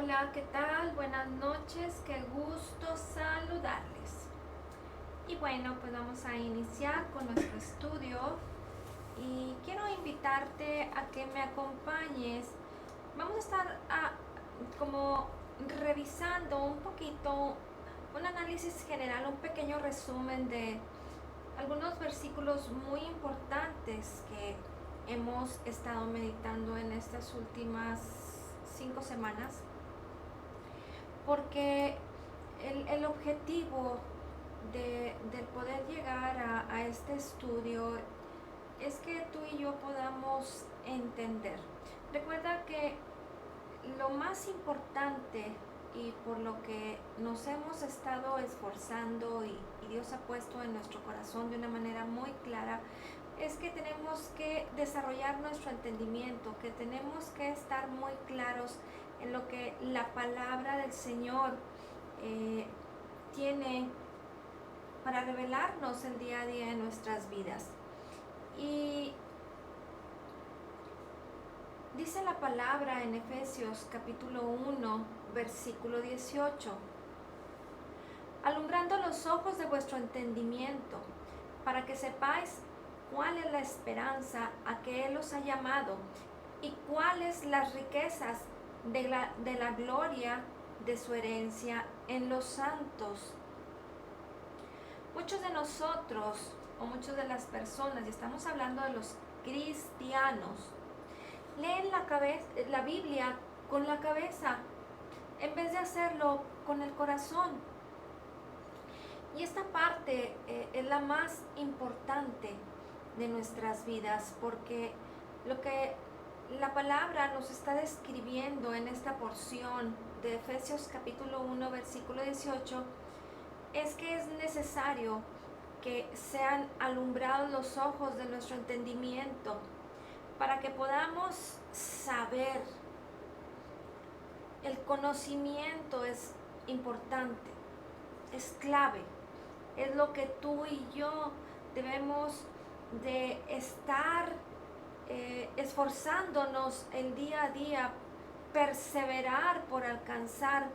Hola, ¿qué tal? Buenas noches, qué gusto saludarles. Y bueno, pues vamos a iniciar con nuestro estudio y quiero invitarte a que me acompañes. Vamos a estar como revisando un poquito, un análisis general, un pequeño resumen de algunos versículos muy importantes que hemos estado meditando en estas últimas 5 semanas, porque el objetivo del poder llegar a este estudio es que tú y yo podamos entender. Recuerda que lo más importante y por lo que nos hemos estado esforzando y Dios ha puesto en nuestro corazón de una manera muy clara es que tenemos que desarrollar nuestro entendimiento, que tenemos que estar muy claros en lo que la palabra del Señor eh, tiene para revelarnos el día a día en nuestras vidas. Y dice la palabra en Efesios capítulo 1, versículo 18, alumbrando los ojos de vuestro entendimiento, para que sepáis cuál es la esperanza a que Él os ha llamado y cuáles las riquezas de la gloria de su herencia en los santos. Muchos de nosotros, o muchas de las personas, y estamos hablando de los cristianos, leen la Biblia con la cabeza en vez de hacerlo con el corazón. Y esta parte es la más importante de nuestras vidas, porque lo que la palabra nos está describiendo en esta porción de Efesios capítulo 1, versículo 18, es que es necesario que sean alumbrados los ojos de nuestro entendimiento para que podamos saber. El conocimiento es importante, es clave, es lo que tú y yo debemos de estar esforzándonos el día a día, perseverar por alcanzar.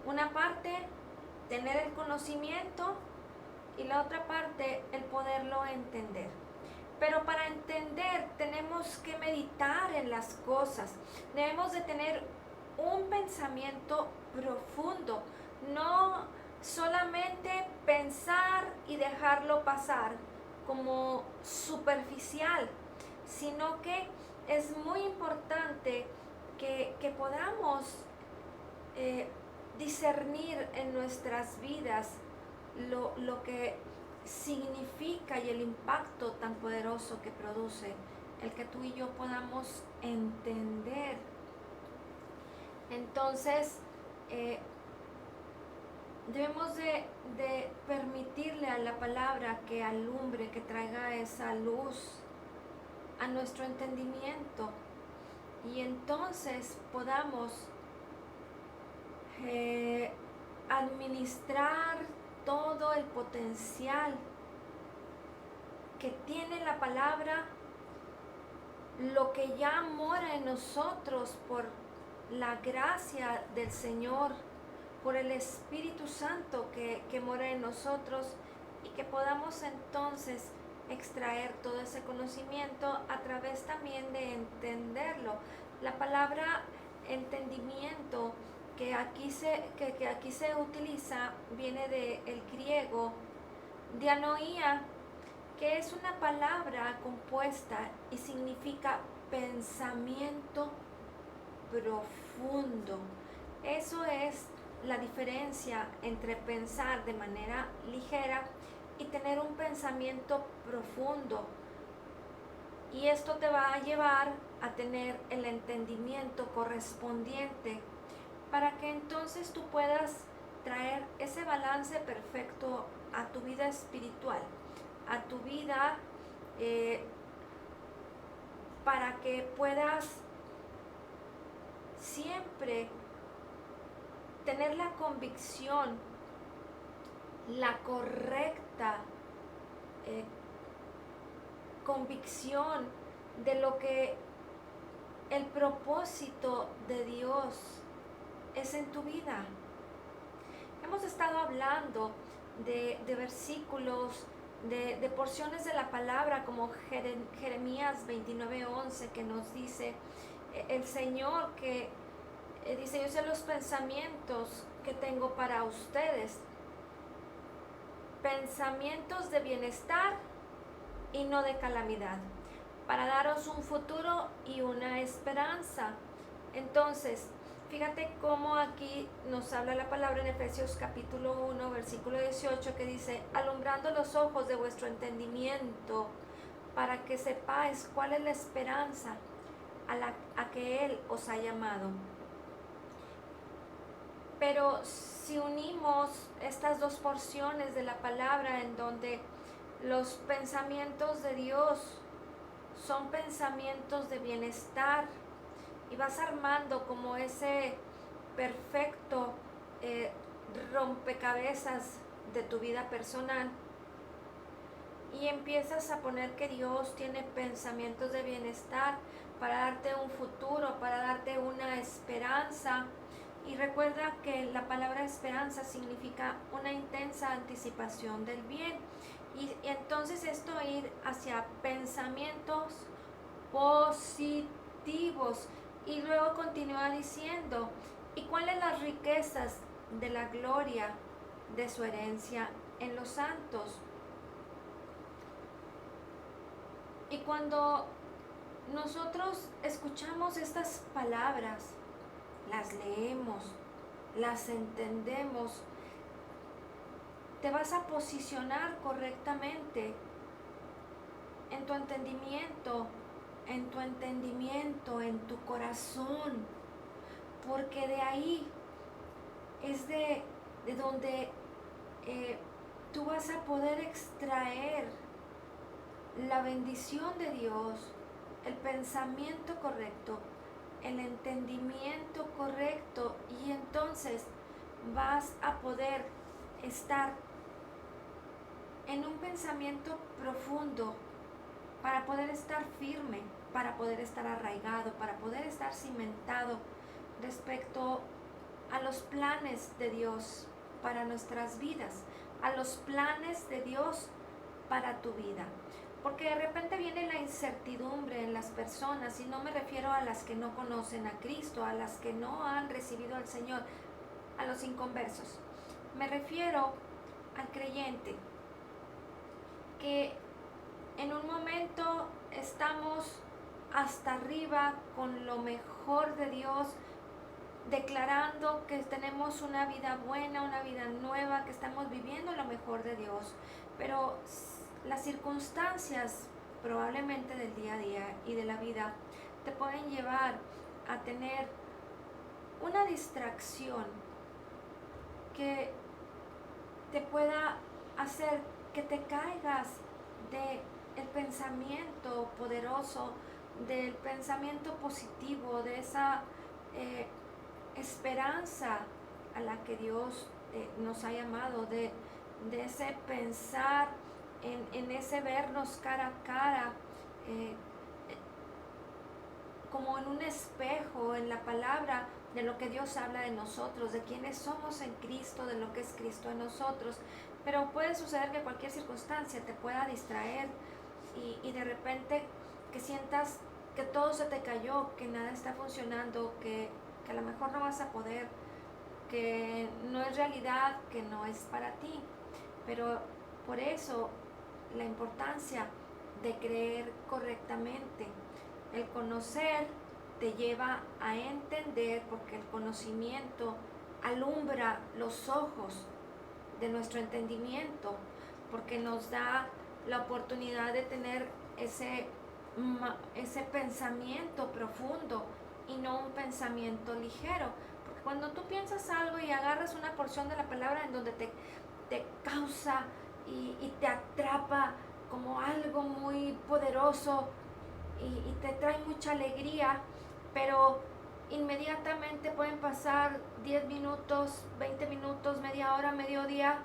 Una parte, tener el conocimiento, y la otra parte, el poderlo entender. Pero para entender tenemos que meditar en las cosas, debemos de tener un pensamiento profundo, no solamente pensar y dejarlo pasar como superficial, sino que es muy importante que podamos eh, discernir en nuestras vidas lo que significa y el impacto tan poderoso que produce el que tú y yo podamos entender. Entonces, debemos de permitirle a la palabra que alumbre, que traiga esa luz a nuestro entendimiento, y entonces podamos administrar todo el potencial que tiene la palabra, lo que ya mora en nosotros por la gracia del Señor, por el Espíritu Santo que mora en nosotros, y que podamos entonces extraer todo ese conocimiento a través también de entenderlo. La palabra entendimiento que aquí se utiliza viene del griego dianoía, que es una palabra compuesta y significa pensamiento profundo. Eso es la diferencia entre pensar de manera ligera y tener un pensamiento profundo. Y esto te va a llevar a tener el entendimiento correspondiente para que entonces tú puedas traer ese balance perfecto a tu vida espiritual, a tu vida, eh, para que puedas siempre tener la convicción, la correcta convicción de lo que el propósito de Dios es en tu vida. Hemos estado hablando de versículos, de porciones de la palabra como Jeremías 29:11, que nos dice el Señor que dice: yo sé los pensamientos que tengo para ustedes, pensamientos de bienestar y no de calamidad, para daros un futuro y una esperanza. Entonces, fíjate cómo aquí nos habla la palabra en Efesios capítulo 1, versículo 18, que dice: alumbrando los ojos de vuestro entendimiento, para que sepáis cuál es la esperanza a que Él os ha llamado. Pero si unimos estas dos porciones de la palabra, en donde los pensamientos de Dios son pensamientos de bienestar, y vas armando como ese perfecto rompecabezas de tu vida personal, y empiezas a poner que Dios tiene pensamientos de bienestar para darte un futuro, para darte una esperanza. Y recuerda que la palabra esperanza significa una intensa anticipación del bien. Y entonces esto ir hacia pensamientos positivos. Y luego continúa diciendo: ¿y cuáles las riquezas de la gloria de su herencia en los santos? Y cuando nosotros escuchamos estas palabras, las leemos, las entendemos, te vas a posicionar correctamente en tu entendimiento, en tu corazón, porque de ahí es de donde tú vas a poder extraer la bendición de Dios, el pensamiento correcto, el entendimiento correcto, y entonces vas a poder estar en un pensamiento profundo, para poder estar firme, para poder estar arraigado, para poder estar cimentado respecto a los planes de Dios para nuestras vidas, a los planes de Dios para tu vida. Porque de repente viene la incertidumbre en las personas, y no me refiero a las que no conocen a Cristo, a las que no han recibido al Señor, a los inconversos. Me refiero al creyente, que en un momento estamos hasta arriba con lo mejor de Dios, declarando que tenemos una vida buena, una vida nueva, que estamos viviendo lo mejor de Dios. Pero las circunstancias probablemente del día a día y de la vida te pueden llevar a tener una distracción que te pueda hacer que te caigas del pensamiento poderoso, del pensamiento positivo, de esa esperanza a la que Dios nos ha llamado, de ese pensar en ese vernos cara a cara, como en un espejo, en la palabra, de lo que Dios habla de nosotros, de quiénes somos en Cristo, de lo que es Cristo en nosotros. Pero puede suceder que cualquier circunstancia te pueda distraer, y de repente que sientas que todo se te cayó, que nada está funcionando, que a lo mejor no vas a poder, que no es realidad, que no es para ti. Pero por eso la importancia de creer correctamente. El conocer te lleva a entender, porque el conocimiento alumbra los ojos de nuestro entendimiento, porque nos da la oportunidad de tener ese pensamiento profundo y no un pensamiento ligero. Porque cuando tú piensas algo y agarras una porción de la palabra en donde te causa y te atrapa como algo muy poderoso, y te trae mucha alegría, pero inmediatamente pueden pasar 10 minutos, 20 minutos, media hora, mediodía,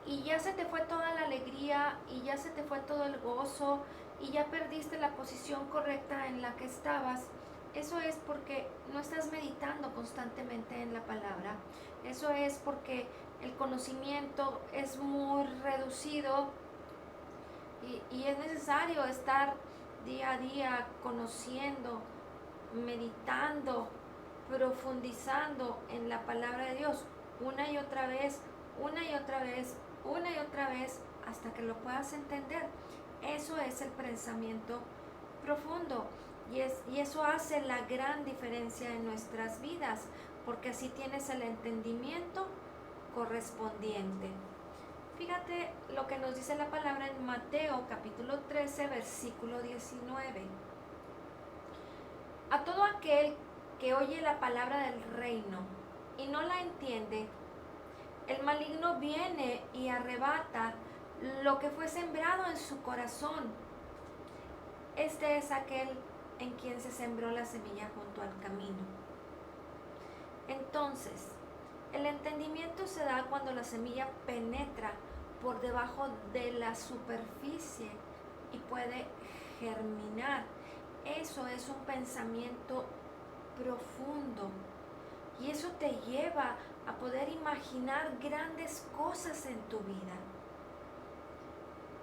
y ya se te fue toda la alegría, y ya se te fue todo el gozo, y ya perdiste la posición correcta en la que estabas, Eso es porque no estás meditando constantemente en la palabra. Eso es porque el conocimiento es muy reducido y es necesario estar día a día conociendo, meditando, profundizando en la palabra de Dios una y otra vez, una y otra vez, una y otra vez, hasta que lo puedas entender. Eso es el pensamiento profundo y eso hace la gran diferencia en nuestras vidas, porque así tienes el entendimiento correspondiente. Fíjate lo que nos dice la palabra en Mateo capítulo 13, versículo 19. A todo aquel que oye la palabra del reino y no la entiende, el maligno viene y arrebata lo que fue sembrado en su corazón. Este es aquel en quien se sembró la semilla junto al camino. Entonces, el entendimiento se da cuando la semilla penetra por debajo de la superficie y puede germinar. Eso es un pensamiento profundo y eso te lleva a poder imaginar grandes cosas en tu vida.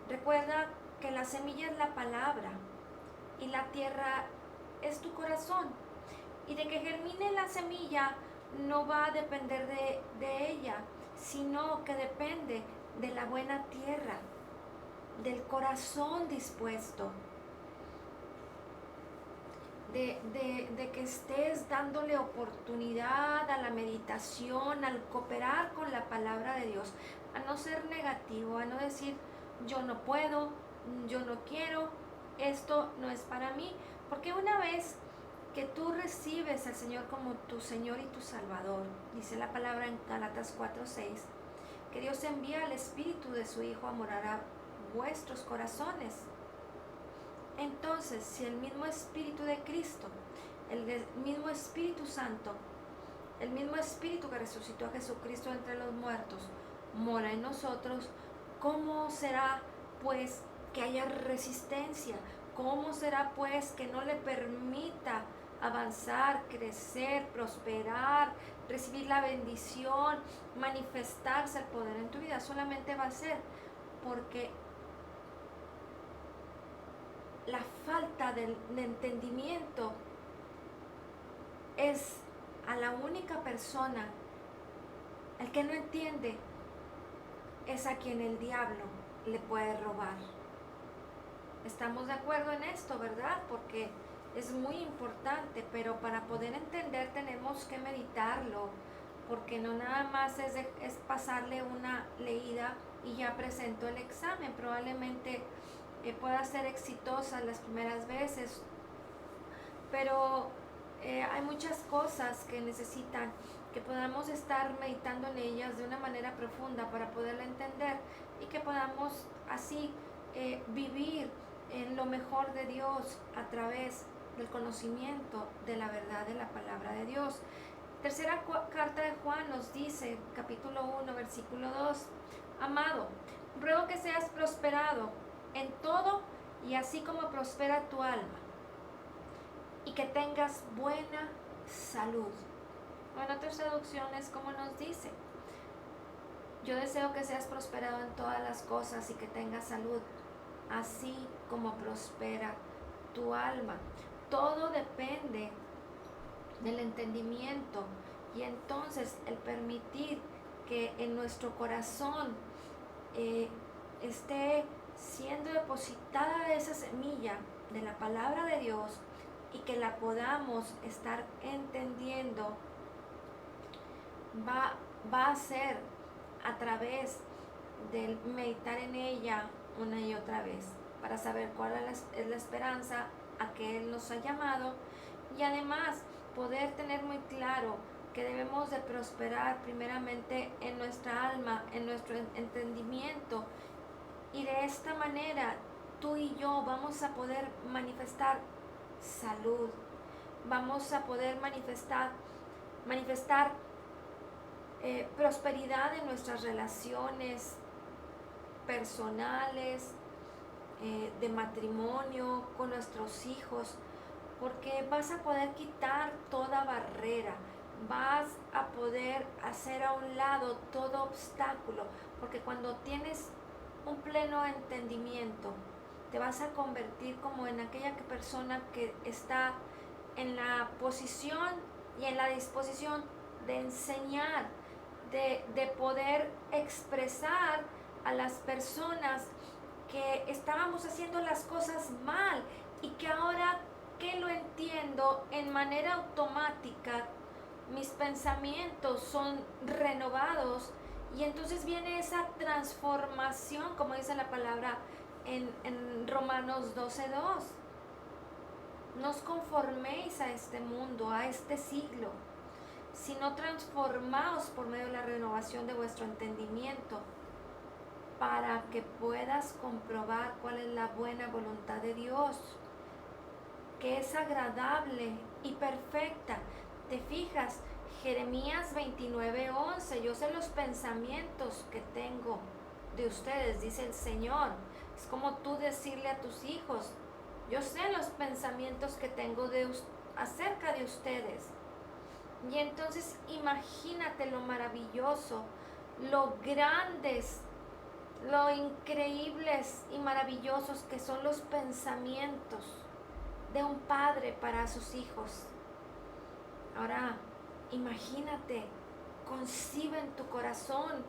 Recuerda que la semilla es la palabra y la tierra es tu corazón, y de que germine la semilla no va a depender de ella, sino que depende de la buena tierra, del corazón dispuesto, de que estés dándole oportunidad a la meditación, al cooperar con la palabra de Dios, a no ser negativo, a no decir yo no puedo, yo no quiero, esto no es para mí, porque una vez que tú recibes al Señor como tu Señor y tu Salvador, dice la palabra en Gálatas 4:6, que Dios envía al Espíritu de su Hijo a morar a vuestros corazones. Entonces, si el mismo Espíritu de Cristo, el mismo Espíritu Santo, el mismo Espíritu que resucitó a Jesucristo entre los muertos, mora en nosotros, ¿cómo será pues que haya resistencia? ¿Cómo será pues que no le permita avanzar, crecer, prosperar, recibir la bendición, manifestarse el poder en tu vida? Solamente va a ser porque la falta de entendimiento es a la única persona, el que no entiende, es a quien el diablo le puede robar. Estamos de acuerdo en esto, ¿verdad? Porque es muy importante, pero para poder entender tenemos que meditarlo, porque no nada más es pasarle una leída y ya presento el examen. Probablemente pueda ser exitosa las primeras veces, pero hay muchas cosas que necesitan que podamos estar meditando en ellas de una manera profunda para poderla entender y que podamos así vivir en lo mejor de Dios a través del conocimiento de la verdad de la palabra de Dios. Tercera carta de Juan nos dice, capítulo 1, versículo 2, amado, ruego que seas prosperado en todo y así como prospera tu alma, y que tengas buena salud. O en otras traducciones, como nos dice, yo deseo que seas prosperado en todas las cosas y que tengas salud, así como prospera tu alma. Todo depende del entendimiento y entonces el permitir que en nuestro corazón esté siendo depositada esa semilla de la palabra de Dios y que la podamos estar entendiendo, va a ser a través del meditar en ella una y otra vez para saber cuál es la esperanza a que Él nos ha llamado, y además poder tener muy claro que debemos de prosperar primeramente en nuestra alma, en nuestro entendimiento, y de esta manera tú y yo vamos a poder manifestar salud, vamos a poder manifestar prosperidad en nuestras relaciones personales, de matrimonio, con nuestros hijos, porque vas a poder quitar toda barrera, vas a poder hacer a un lado todo obstáculo, porque cuando tienes un pleno entendimiento, te vas a convertir como en aquella persona que está en la posición y en la disposición de enseñar, de poder expresar a las personas que estábamos haciendo las cosas mal y que ahora que lo entiendo en manera automática, mis pensamientos son renovados y entonces viene esa transformación, como dice la palabra en Romanos 12:2. No os conforméis a este mundo, a este siglo, sino transformaos por medio de la renovación de vuestro entendimiento, para que puedas comprobar cuál es la buena voluntad de Dios, que es agradable y perfecta. ¿Te fijas? Jeremías 29:11, yo sé los pensamientos que tengo de ustedes, dice el Señor. Es como tú decirle a tus hijos, yo sé los pensamientos que tengo acerca de ustedes. Y entonces imagínate lo maravilloso, lo grandes, lo increíbles y maravillosos que son los pensamientos de un padre para sus hijos. Ahora, imagínate, concibe en tu corazón,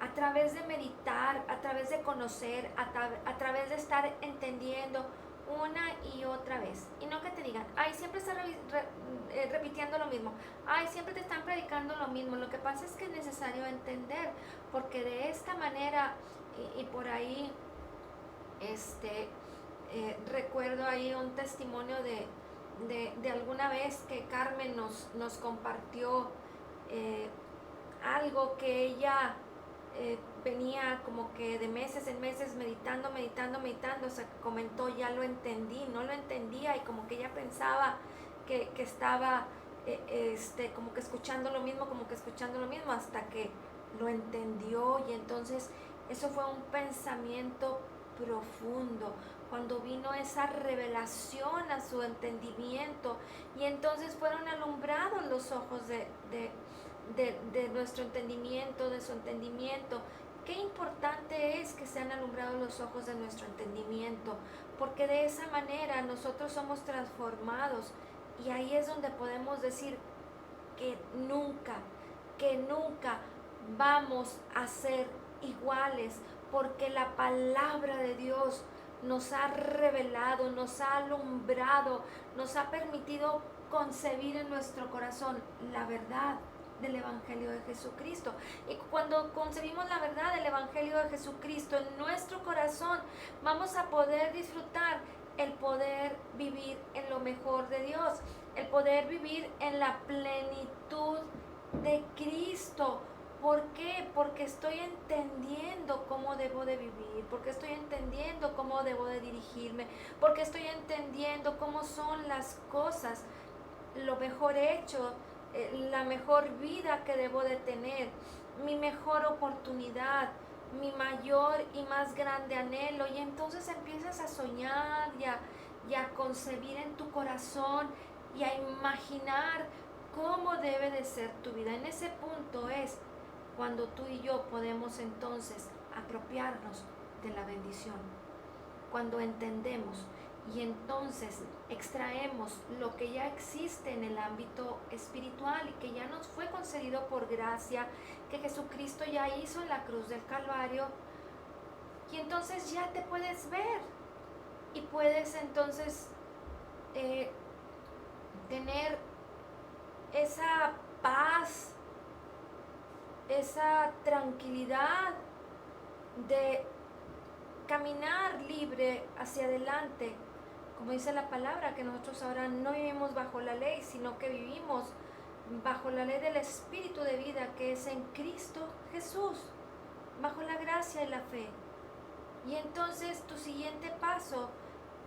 a través de meditar, a través de conocer, a través de estar entendiendo una y otra vez. Y no que te digan, ay, siempre estás repitiendo lo mismo, ay, siempre te están predicando lo mismo. Lo que pasa es que es necesario entender, porque de esta manera, y por ahí, recuerdo ahí un testimonio de alguna vez que Carmen nos compartió algo que ella venía como que de meses en meses meditando, o sea, comentó, ya lo entendí, no lo entendía y como que ella pensaba que estaba como que escuchando lo mismo, hasta que lo entendió. Y entonces eso fue un pensamiento profundo, cuando vino esa revelación a su entendimiento, y entonces fueron alumbrados los ojos de nuestro entendimiento, de su entendimiento. Qué importante es que sean alumbrados los ojos de nuestro entendimiento, porque de esa manera nosotros somos transformados, y ahí es donde podemos decir que nunca vamos a ser iguales, porque la palabra de Dios nos ha revelado, nos ha alumbrado, nos ha permitido concebir en nuestro corazón la verdad del Evangelio de Jesucristo. Y cuando concebimos la verdad del Evangelio de Jesucristo en nuestro corazón, vamos a poder disfrutar el poder vivir en lo mejor de Dios, el poder vivir en la plenitud de Cristo. ¿Por qué? Porque estoy entendiendo cómo debo de vivir, porque estoy entendiendo cómo debo de dirigirme, porque estoy entendiendo cómo son las cosas, lo mejor hecho, la mejor vida que debo de tener, mi mejor oportunidad, mi mayor y más grande anhelo. Y entonces empiezas a soñar y a concebir en tu corazón y a imaginar cómo debe de ser tu vida. En ese punto es cuando tú y yo podemos entonces apropiarnos de la bendición, cuando entendemos y entonces extraemos lo que ya existe en el ámbito espiritual y que ya nos fue concedido por gracia, que Jesucristo ya hizo en la cruz del Calvario, y entonces ya te puedes ver y puedes entonces tener esa paz, esa tranquilidad de caminar libre hacia adelante. Como dice la palabra, que nosotros ahora no vivimos bajo la ley, sino que vivimos bajo la ley del Espíritu de vida, que es en Cristo Jesús, bajo la gracia y la fe. Y entonces tu siguiente paso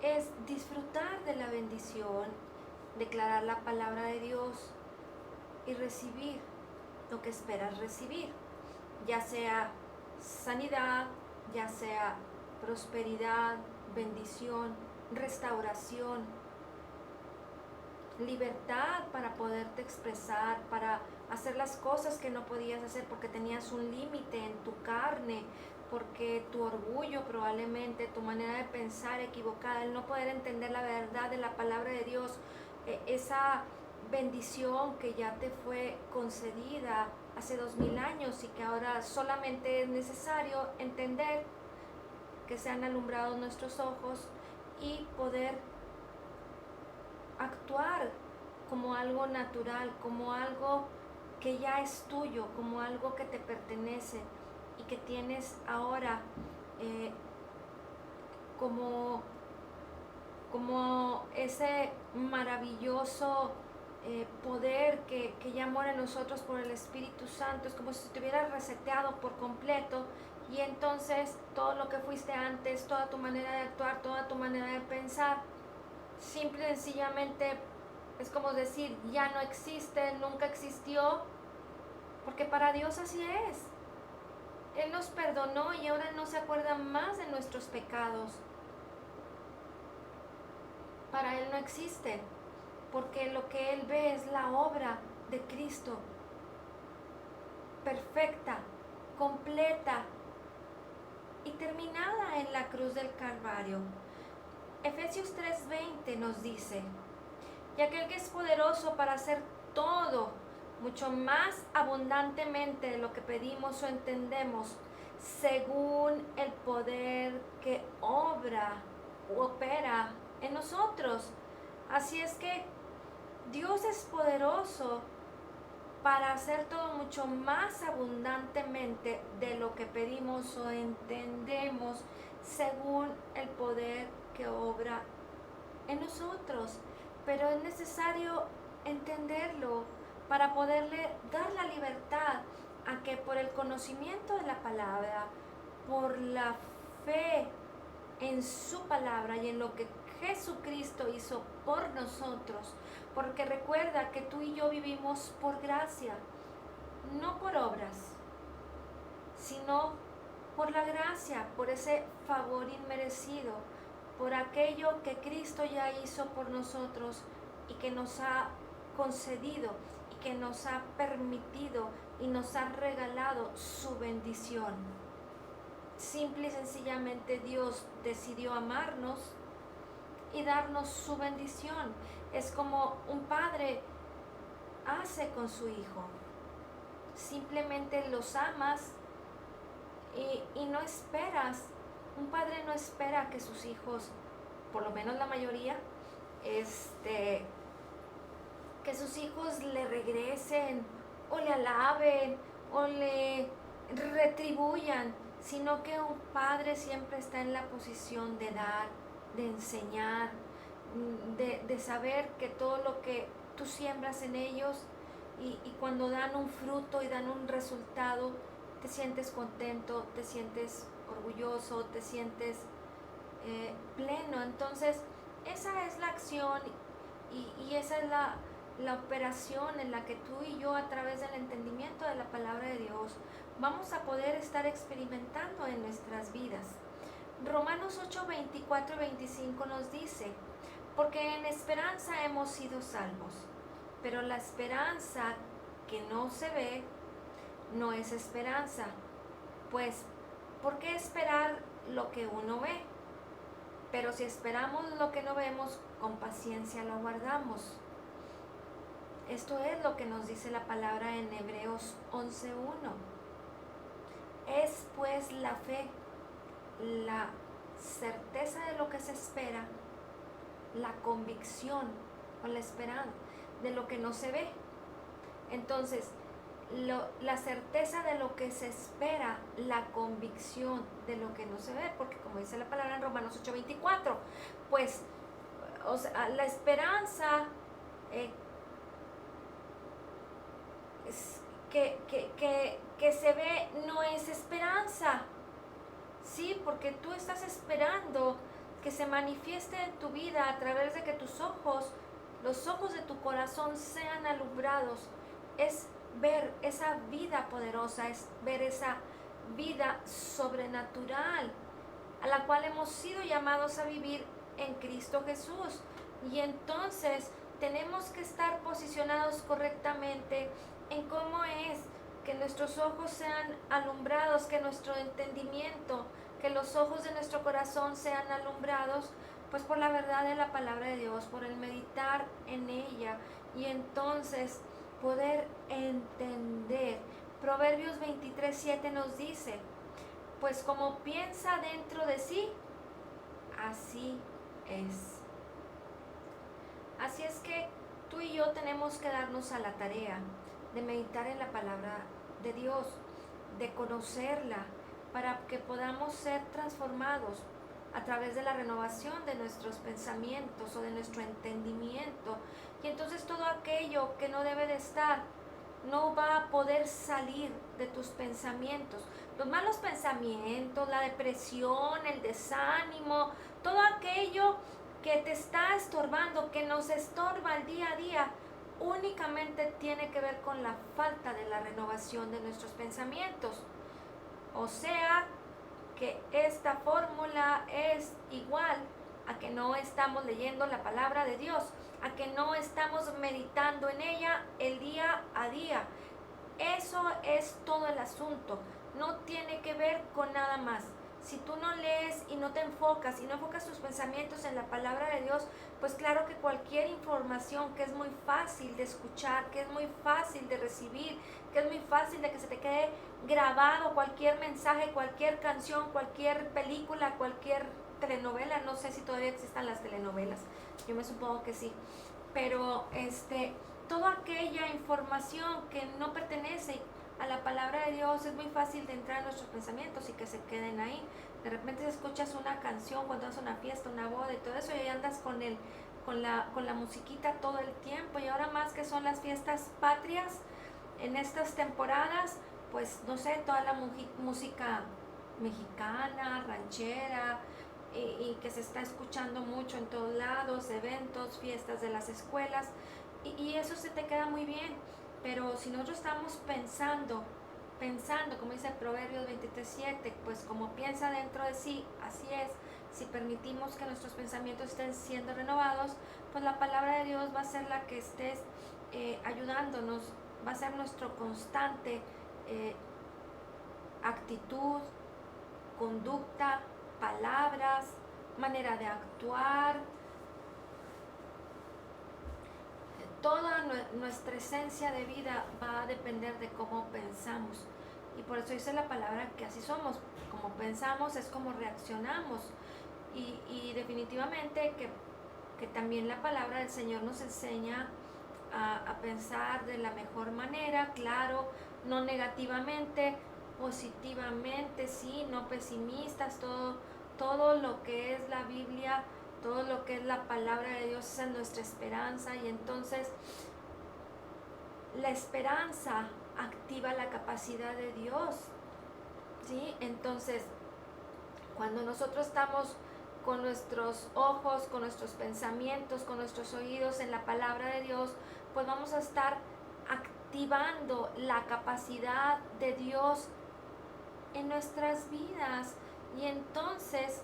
es disfrutar de la bendición, declarar la palabra de Dios y recibir lo que esperas recibir, ya sea sanidad, ya sea prosperidad, bendición, restauración, libertad para poderte expresar, para hacer las cosas que no podías hacer porque tenías un límite en tu carne, porque tu orgullo probablemente, tu manera de pensar equivocada, el no poder entender la verdad de la palabra de Dios, esa bendición que ya te fue concedida hace 2000 años y que ahora solamente es necesario entender, que sean alumbrados nuestros ojos y poder actuar como algo natural, como algo que ya es tuyo, como algo que te pertenece y que tienes ahora como ese maravilloso poder que ya mora en nosotros por el Espíritu Santo. Es como si estuvieras reseteado por completo y entonces todo lo que fuiste antes, toda tu manera de actuar, toda tu manera de pensar, simple y sencillamente es como decir, ya no existe, nunca existió, porque para Dios así es. Él nos perdonó y ahora no se acuerda más de nuestros pecados. Para Él no existe, porque lo que Él ve es la obra de Cristo, perfecta, completa y terminada en la cruz del Calvario. Efesios 3:20 nos dice, y aquel que es poderoso para hacer todo, mucho más abundantemente de lo que pedimos o entendemos, según el poder que obra u opera en nosotros. Así es que Dios es poderoso para hacer todo mucho más abundantemente de lo que pedimos o entendemos, según el poder que obra en nosotros. Pero es necesario entenderlo para poderle dar la libertad a que por el conocimiento de la palabra, por la fe en su palabra y en lo que Jesucristo hizo por nosotros, porque recuerda que tú y yo vivimos por gracia, no por obras, sino por la gracia, por ese favor inmerecido, por aquello que Cristo ya hizo por nosotros y que nos ha concedido y que nos ha permitido y nos ha regalado su bendición. Simple y sencillamente Dios decidió amarnos y darnos su bendición. Es como un padre hace con su hijo. Simplemente los amas y no esperas. Un padre no espera que sus hijos, por lo menos la mayoría, que sus hijos le regresen o le alaben o le retribuyan, sino que un padre siempre está en la posición de dar, de enseñar, de saber que todo lo que tú siembras en ellos y cuando dan un fruto y dan un resultado, te sientes contento, te sientes orgulloso, te sientes pleno. Entonces, esa es la acción y esa es la operación en la que tú y yo, a través del entendimiento de la palabra de Dios, vamos a poder estar experimentando en nuestras vidas. Romanos 8, 24 y 25 nos dice, porque en esperanza hemos sido salvos, pero la esperanza que no se ve no es esperanza, pues ¿por qué esperar lo que uno ve? Pero si esperamos lo que no vemos, con paciencia lo guardamos. Esto es lo que nos dice la palabra en Hebreos 11:1. Es pues la fe, la certeza de lo que se espera, la convicción o la esperanza de lo que no se ve. Entonces, la certeza de lo que se espera, la convicción de lo que no se ve, porque como dice la palabra en Romanos 8:24, pues o sea, la esperanza que se ve no es esperanza, ¿sí? Porque tú estás esperando que se manifieste en tu vida a través de que tus ojos, los ojos de tu corazón sean alumbrados. Es ver esa vida poderosa, es ver esa vida sobrenatural a la cual hemos sido llamados a vivir en Cristo Jesús. Y entonces tenemos que estar posicionados correctamente en cómo es que nuestros ojos sean alumbrados, que nuestro entendimiento, que los ojos de nuestro corazón sean alumbrados, pues por la verdad de la palabra de Dios, por el meditar en ella y entonces poder entender. Proverbios 23:7 nos dice, pues como piensa dentro de sí, así es. Así es que tú y yo tenemos que darnos a la tarea de meditar en la palabra de Dios, de conocerla, para que podamos ser transformados a través de la renovación de nuestros pensamientos o de nuestro entendimiento. Y entonces todo aquello que no debe de estar no va a poder salir de tus pensamientos. Los malos pensamientos, la depresión, el desánimo, todo aquello que te está estorbando, que nos estorba el día a día, únicamente tiene que ver con la falta de la renovación de nuestros pensamientos. O sea, que esta fórmula es igual a que no estamos leyendo la palabra de Dios, a que no estamos meditando en ella el día a día. Eso es todo el asunto, no tiene que ver con nada más. Si tú no lees y no te enfocas y no enfocas tus pensamientos en la palabra de Dios, pues claro que cualquier información que es muy fácil de escuchar, que es muy fácil de recibir, que es muy fácil de que se te quede grabado, cualquier mensaje, cualquier canción, cualquier película, cualquier telenovela, no sé si todavía existan las telenovelas, yo me supongo que sí, pero toda aquella información que no pertenece a la palabra de Dios es muy fácil de entrar en nuestros pensamientos y que se queden ahí. De repente escuchas una canción cuando vas a una fiesta, una boda y todo eso, y ahí andas con la musiquita todo el tiempo. Y ahora más que son las fiestas patrias en estas temporadas, pues no sé, toda la música mexicana, ranchera, y que se está escuchando mucho en todos lados, eventos, fiestas de las escuelas, y eso se te queda muy bien. Pero si nosotros estamos pensando, como dice Proverbios 23:7, pues como piensa dentro de sí, así es. Si permitimos que nuestros pensamientos estén siendo renovados, pues la palabra de Dios va a ser la que estés ayudándonos, va a ser nuestro constante actitud, conducta, palabras, manera de actuar. Toda nuestra esencia de vida va a depender de cómo pensamos. Y por eso dice la palabra que así somos. Como pensamos es como reaccionamos. Y definitivamente que también la palabra del Señor nos enseña a pensar de la mejor manera, claro, no negativamente, positivamente, sí, no pesimistas, todo lo que es la Biblia, todo lo que es la palabra de Dios es nuestra esperanza. Y entonces la esperanza activa la capacidad de Dios, ¿sí? Entonces cuando nosotros estamos con nuestros ojos, con nuestros pensamientos, con nuestros oídos en la palabra de Dios, pues vamos a estar activando la capacidad de Dios en nuestras vidas. Y entonces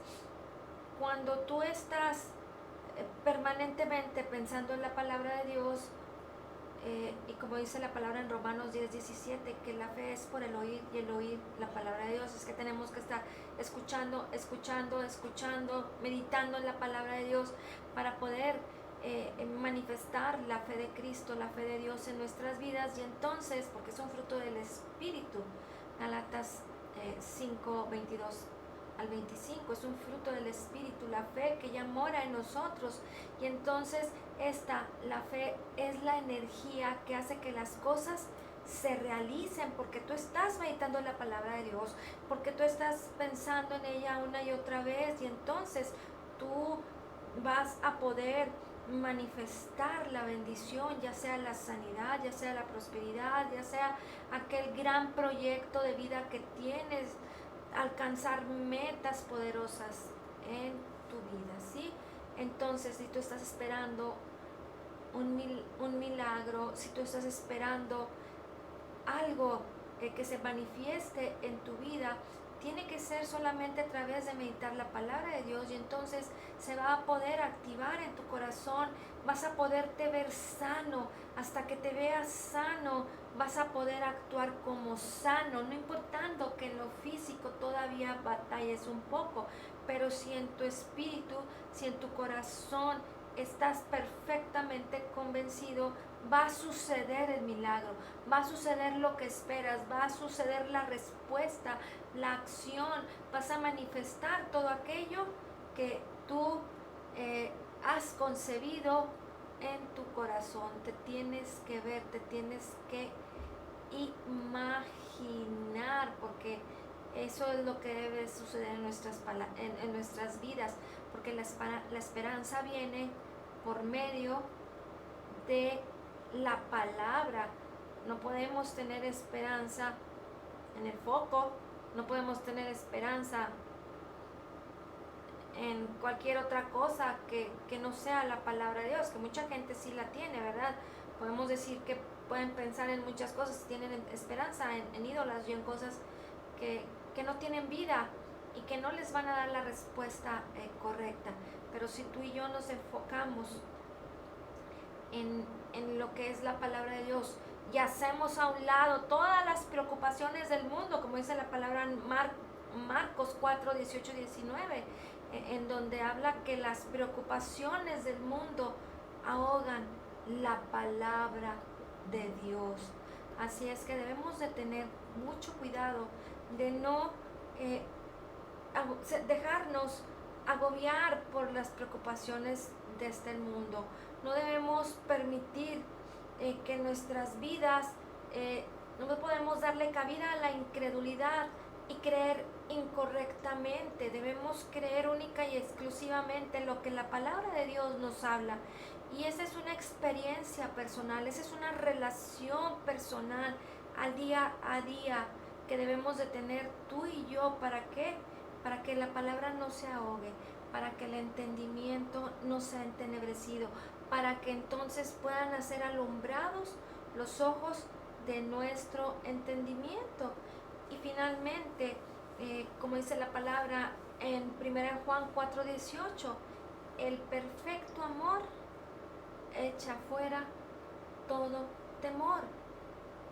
cuando tú estás permanentemente pensando en la palabra de Dios, y como dice la palabra en Romanos 10:17, que la fe es por el oír y el oír la palabra de Dios, es que tenemos que estar escuchando, meditando en la palabra de Dios para poder manifestar la fe de Cristo, la fe de Dios en nuestras vidas. Y entonces, porque es un fruto del Espíritu, Gálatas 5:22-25, es un fruto del Espíritu, la fe que ya mora en nosotros. Y entonces la fe es la energía que hace que las cosas se realicen, porque tú estás meditando en la palabra de Dios, porque tú estás pensando en ella una y otra vez, y entonces tú vas a poder manifestar la bendición, ya sea la sanidad, ya sea la prosperidad, ya sea aquel gran proyecto de vida que tienes, alcanzar metas poderosas en tu vida, ¿sí? Entonces, si tú estás esperando un milagro, si tú estás esperando algo que se manifieste en tu vida, tiene que ser solamente a través de meditar la palabra de Dios, y entonces se va a poder activar en tu corazón, vas a poderte ver sano, hasta que te veas sano, vas a poder actuar como sano, no importando que en lo físico todavía batalles un poco, pero si en tu espíritu, si en tu corazón estás perfectamente convencido, va a suceder el milagro, va a suceder lo que esperas, va a suceder la respuesta, la acción, vas a manifestar todo aquello que tú has concebido en tu corazón. Te tienes que ver, te tienes que imaginar, porque eso es lo que debe suceder en nuestras vidas, porque la esperanza viene por medio de la palabra. No podemos tener esperanza en el foco, no podemos tener esperanza en cualquier otra cosa que no sea la palabra de Dios, que mucha gente sí la tiene, ¿verdad? Podemos decir que pueden pensar en muchas cosas, tienen esperanza en ídolos y en cosas que no tienen vida y que no les van a dar la respuesta correcta. Pero si tú y yo nos enfocamos en lo que es la palabra de Dios y hacemos a un lado todas las preocupaciones del mundo, como dice la palabra en Marcos 4, 18 y 19, en donde habla que las preocupaciones del mundo ahogan la palabra de Dios. Así es que debemos de tener mucho cuidado de no dejarnos agobiar por las preocupaciones de este mundo. No debemos permitir que nuestras vidas, no podemos darle cabida a la incredulidad y creer incorrectamente. Debemos creer única y exclusivamente en lo que la palabra de Dios nos habla. Y esa es una experiencia personal, esa es una relación personal al día a día que debemos de tener tú y yo. ¿Para qué? Para que la palabra no se ahogue, para que el entendimiento no sea entenebrecido, para que entonces puedan ser alumbrados los ojos de nuestro entendimiento. Y finalmente, como dice la palabra en 1 Juan 4:18, el perfecto amor echa fuera todo temor.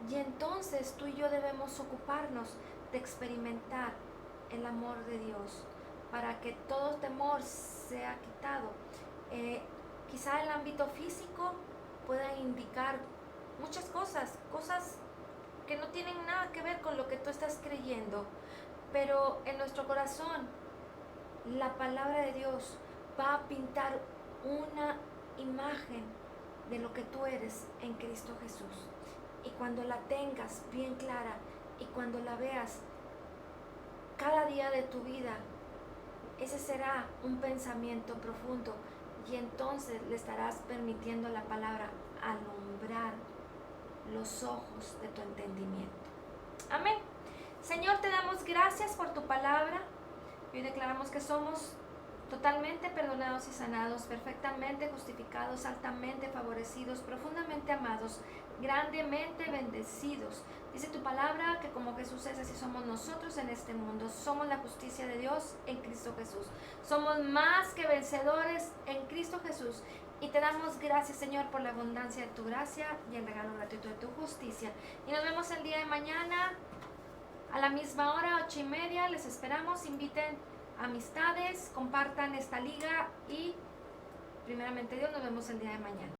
Y entonces tú y yo debemos ocuparnos de experimentar el amor de Dios para que todo temor sea quitado. Quizá el ámbito físico pueda indicar muchas cosas que no tienen nada que ver con lo que tú estás creyendo, pero en nuestro corazón la palabra de Dios va a pintar una imagen de lo que tú eres en Cristo Jesús. Y cuando la tengas bien clara y cuando la veas cada día de tu vida, ese será un pensamiento profundo, y entonces le estarás permitiendo a la palabra alumbrar los ojos de tu entendimiento. Amén. Señor, te damos gracias por tu palabra. Hoy declaramos que somos totalmente perdonados y sanados, perfectamente justificados, altamente favorecidos, profundamente amados, grandemente bendecidos. Dice tu palabra que como Jesús es, así somos nosotros en este mundo. Somos la justicia de Dios en Cristo Jesús. Somos más que vencedores en Cristo Jesús. Y te damos gracias, Señor, por la abundancia de tu gracia y el regalo gratuito de tu justicia. Y nos vemos el día de mañana a la misma hora, 8:30. Les esperamos. Inviten amistades, compartan esta liga y primeramente Dios, nos vemos el día de mañana.